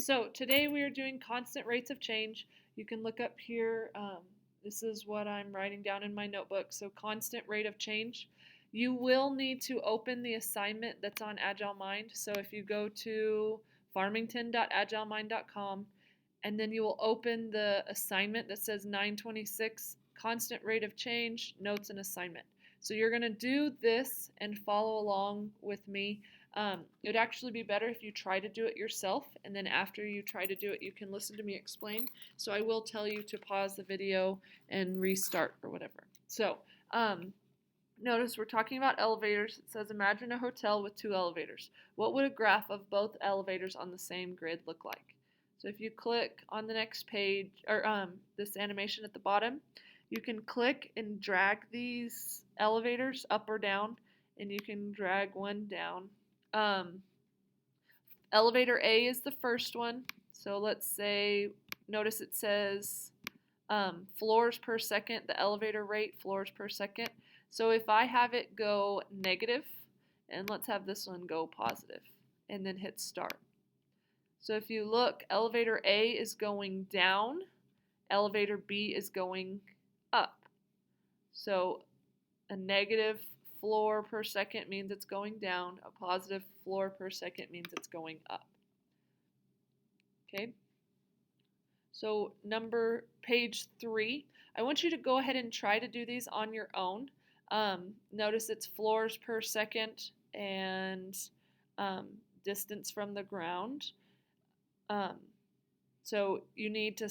So today we are doing constant rates of change. You can look up here. This is what I'm writing down in my notebook. So constant rate of change. You will need to open the assignment that's on Agile Mind. So if you go to farmington.agilemind.com and then you will open the assignment that says 926 constant rate of change, notes and assignment. So you're going to do this and follow along with me. It would actually be better if you try to do it yourself, and then after you try to do it, you can listen to me explain. So I will tell you to pause the video and restart or whatever. So notice we're talking about elevators. It says imagine a hotel with 2 elevators. What would a graph of both elevators on the same grid look like? So if you click on the next page, or this animation at the bottom, you can click and drag these elevators up or down, and you can drag one down. Elevator A is the first one. So let's say, notice it says floors per second, the elevator rate, floors per second. So if I have it go negative, and let's have this one go positive, and then hit start. So if you look, elevator A is going down, elevator B is going up. So a negative floor per second means it's going down. A positive floor per second means it's going up. Okay? So page 3. I want you to go ahead and try to do these on your own. Notice it's floors per second and distance from the ground. So you need to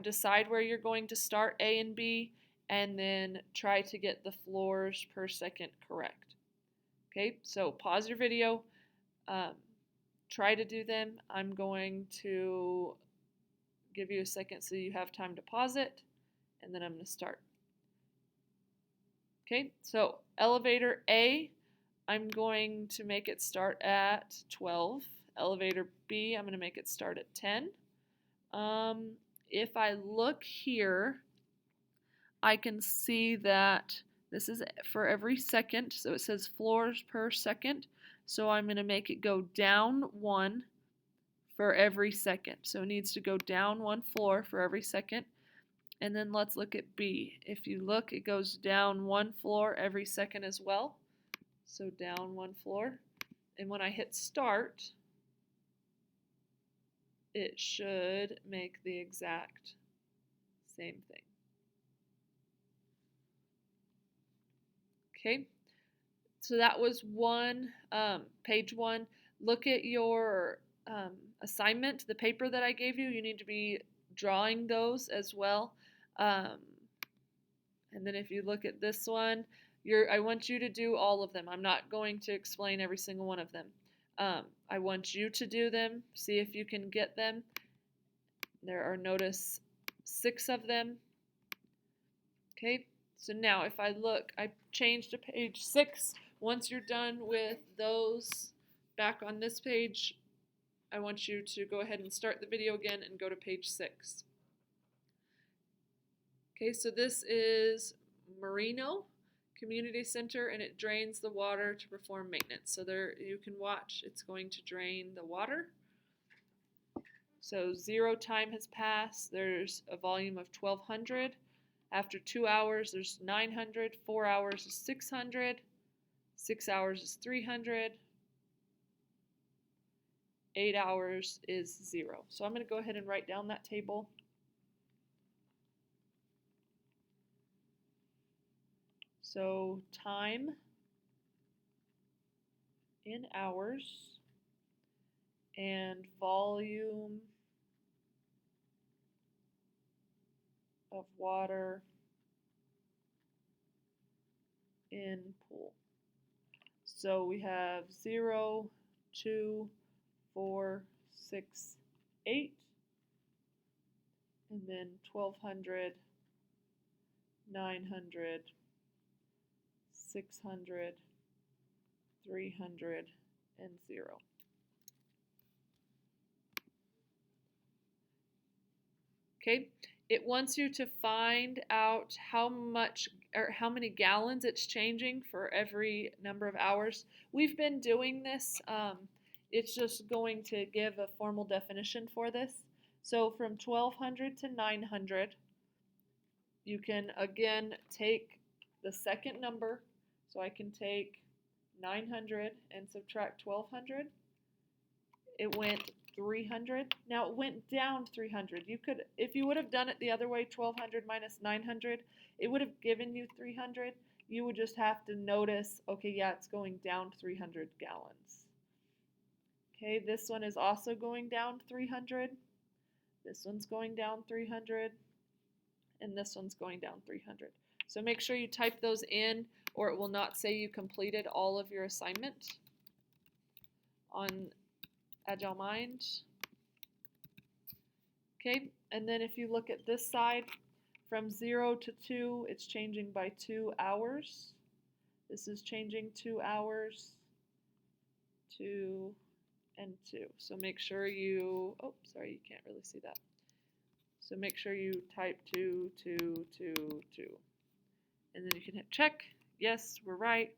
decide where you're going to start A and B, and then try to get the floors per second correct. Okay, so pause your video, try to do them. I'm going to give you a second so you have time to pause it, and then I'm going to start. Okay, so elevator A, I'm going to make it start at 12. Elevator B, I'm going to make it start at 10. If I look here, I can see that this is for every second, so it says floors per second. So I'm going to make it go down 1 for every second. So it needs to go down 1 floor for every second. And then let's look at B. If you look, it goes down 1 floor every second as well. So down 1 floor. And when I hit start, it should make the exact same thing. Okay, so that was page 1. Look at your assignment, the paper that I gave you. You need to be drawing those as well. And then if you look at this one, I want you to do all of them. I'm not going to explain every single one of them. I want you to do them, see if you can get them. There are, notice, 6 of them. Okay, so now if I look, I changed to page 6. Once you're done with those, back on this page, I want you to go ahead and start the video again and go to page 6. Okay, so this is Merino Community Center, and it drains the water to perform maintenance. So there you can watch, it's going to drain the water. So 0 time has passed. There's a volume of 1200. After 2 hours, there's 900. 4 hours is 600. 6 hours is 300. 8 hours is 0. So I'm going to go ahead and write down that table. So time in hours and volume of water in pool. So we have 0, 2, 4, 6, 8, and then 1200, 900, 600, 300, and 0. Okay, it wants you to find out how much or how many gallons it's changing for every number of hours. We've been doing this. it's just going to give a formal definition for this. So from 1200 to 900, you can again take the second number. So I can take 900 and subtract 1200. It went 300. Now it went down 300. You could, if you would have done it the other way, 1200 minus 900, it would have given you 300. You would just have to notice, okay, yeah, it's going down 300 gallons. Okay, this one is also going down 300. This one's going down 300. And this one's going down 300. So make sure you type those in, or it will not say you completed all of your assignment on Agile Mind. Okay, and then if you look at this side, from 0 to 2, it's changing by 2 hours. This is changing 2 hours, 2 and 2. So make sure you, oh, sorry, you can't really see that. So make sure you type 2, 2, 2, 2. And then you can hit check. Yes, we're right.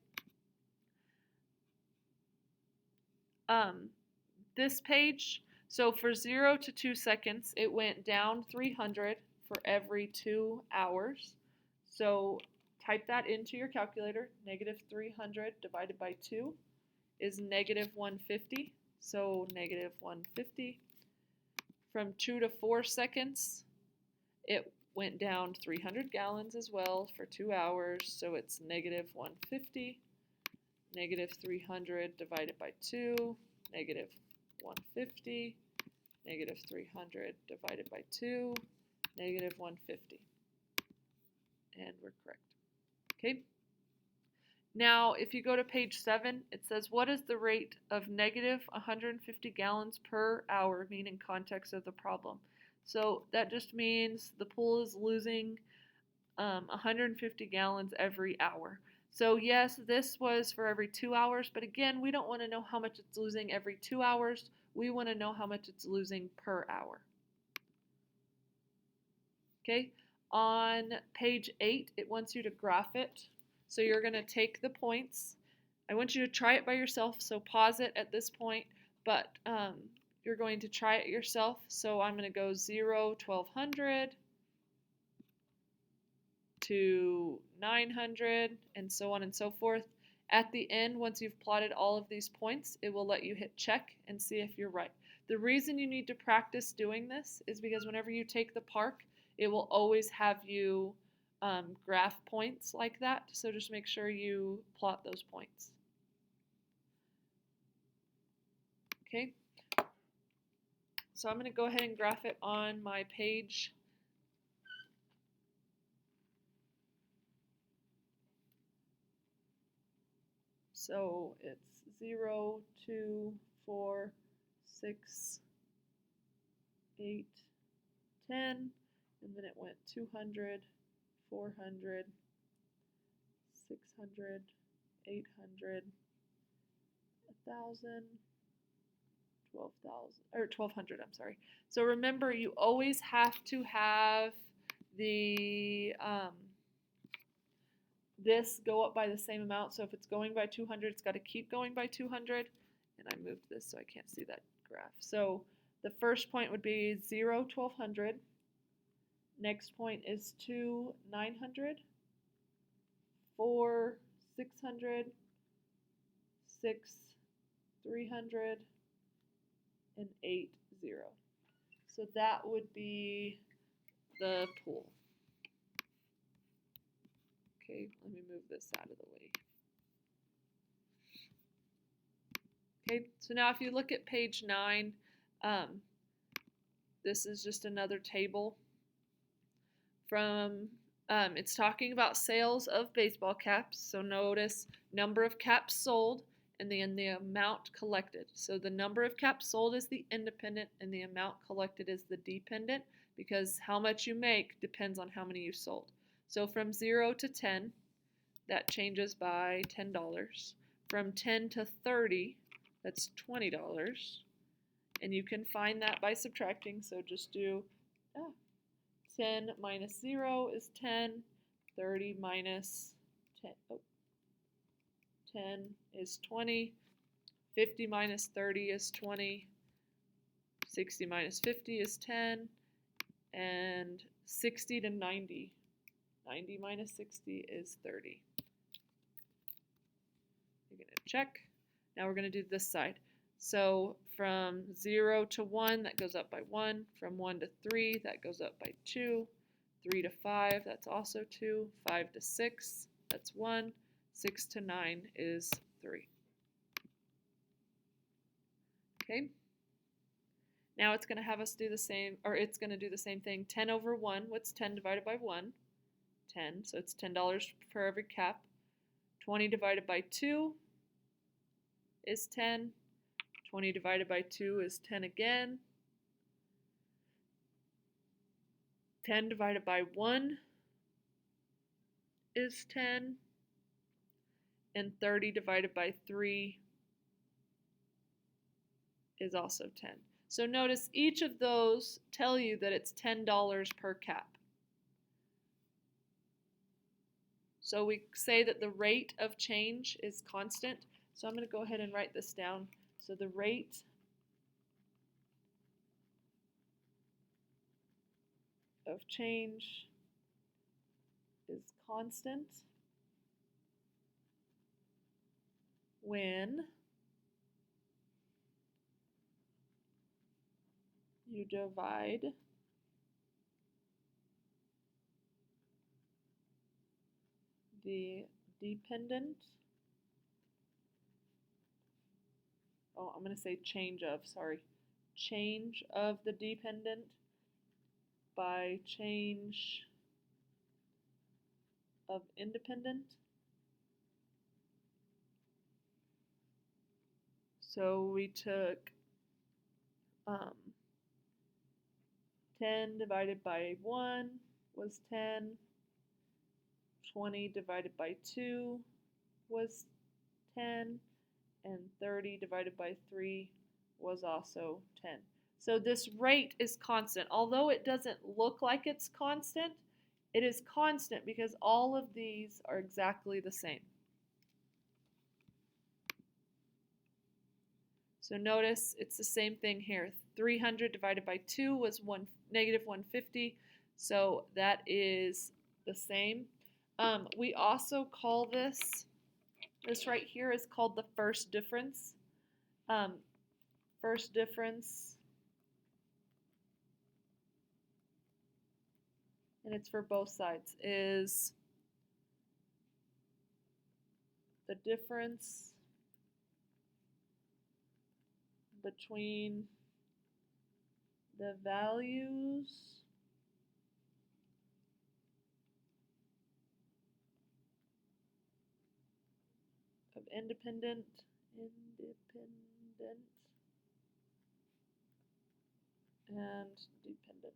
This page, so for 0 to 2 seconds, it went down 300 for every 2 hours. So type that into your calculator. Negative 300 divided by 2 is negative 150. So negative 150. From 2 to 4 seconds, it went down 300 gallons as well for 2 hours. So it's negative 150. Negative 300 divided by 2, negative 150, negative 300 divided by 2, negative 150. And we're correct. Okay. Now, if you go to page 7, it says, what is the rate of negative 150 gallons per hour mean in context of the problem? So that just means the pool is losing 150 gallons every hour. So yes, this was for every 2 hours, but again, we don't want to know how much it's losing every 2 hours. We want to know how much it's losing per hour. Okay, on page 8, it wants you to graph it. So you're going to take the points. I want you to try it by yourself, so pause it at this point, but you're going to try it yourself. So I'm going to go 0, 1200, to 900, and so on and so forth. At the end, once you've plotted all of these points, it will let you hit check and see if you're right. The reason you need to practice doing this is because whenever you take the park, it will always have you graph points like that, so just make sure you plot those points. Okay, so I'm going to go ahead and graph it on my page. So it's 0, 2, 4, 6, 8, 10, and then it went 200, 400, 600, 800, 1,000, 12,000, or 1,200, I'm sorry. So remember, you always have to have the this go up by the same amount. So if it's going by 200, it's got to keep going by 200. And I moved this so I can't see that graph. So the first point would be 0, 1,200. Next point is 2, 900. 4, 600. 6, 300. And 8, 0. So that would be the pool. Okay, let me move this out of the way. Okay, so now if you look at page 9, this is just another table from, it's talking about sales of baseball caps. So notice number of caps sold and then the amount collected. So the number of caps sold is the independent and the amount collected is the dependent, because how much you make depends on how many you sold. So from 0 to 10, that changes by $10. From 10 to 30, that's $20. And you can find that by subtracting, so just do 10 minus 0 is 10, 30 minus 10, 10 is 20, 50 minus 30 is 20. 60 minus 50 is 10. And 60 to 90. 90 minus 60 is 30. You're going to check. Now we're going to do this side. So from 0 to 1, that goes up by 1. From 1 to 3, that goes up by 2. 3 to 5, that's also 2. 5 to 6, that's 1. 6 to 9 is 3. Okay. Now it's going to have us do the same, or it's going to do the same thing. 10 over 1, what's 10 divided by 1? 10, so it's $10 for every cap. 20 divided by 2 is 10. 20 divided by 2 is 10 again. 10 divided by 1 is 10. And 30 divided by 3 is also 10. So notice each of those tell you that it's $10 per cap. So we say that the rate of change is constant. So I'm going to go ahead and write this down. So the rate of change is constant when you divide the dependent, I'm going to say change of the dependent by change of independent. So we took 10 divided by 1 was 10. 20 divided by 2 was 10. And 30 divided by 3 was also 10. So this rate is constant. Although it doesn't look like it's constant, it is constant because all of these are exactly the same. So notice it's the same thing here. 300 divided by 2 was negative 150. So that is the same. We also call this right here is called the first difference. First difference, and it's for both sides, is the difference between the values of independent and dependent.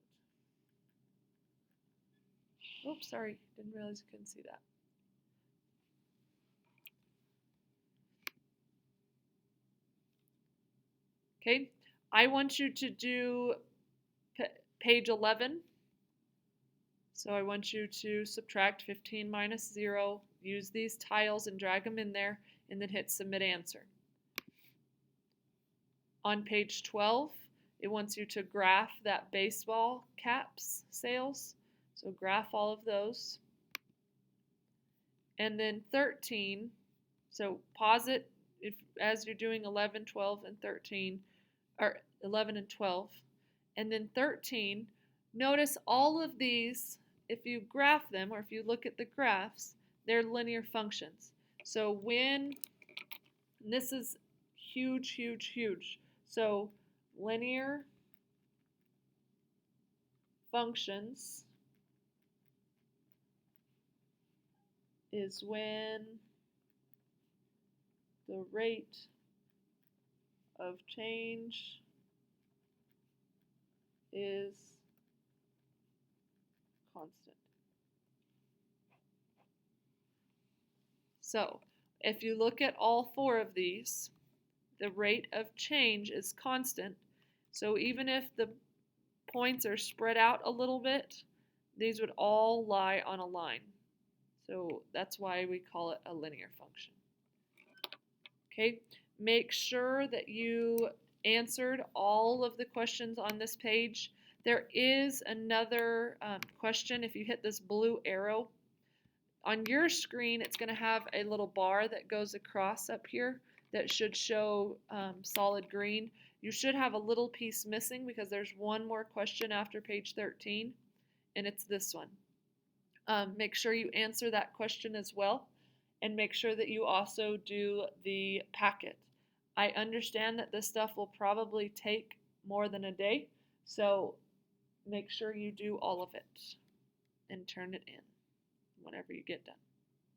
Oops, sorry, didn't realize you couldn't see that. Okay, I want you to do page 11. So I want you to subtract 15 minus 0, use these tiles and drag them in there, and then hit Submit Answer. On page 12, it wants you to graph that baseball caps sales. So graph all of those. And then 13, so pause it as you're doing 11, 12, and 13, or 11 and 12. And then 13, notice all of these, if you graph them, or if you look at the graphs, they're linear functions. So when, and this is huge, huge, huge. So linear functions is when the rate of change is constant. So if you look at all four of these, the rate of change is constant. So even if the points are spread out a little bit, these would all lie on a line. So that's why we call it a linear function. Okay, Make sure that you answered all of the questions on this page. There is another question. If you hit this blue arrow on your screen, it's going to have a little bar that goes across up here that should show solid green. You should have a little piece missing because there's one more question after page 13, and it's this one. Make sure you answer that question as well, and make sure that you also do the packet. I understand that this stuff will probably take more than a day, so make sure you do all of it and turn it in whenever you get done.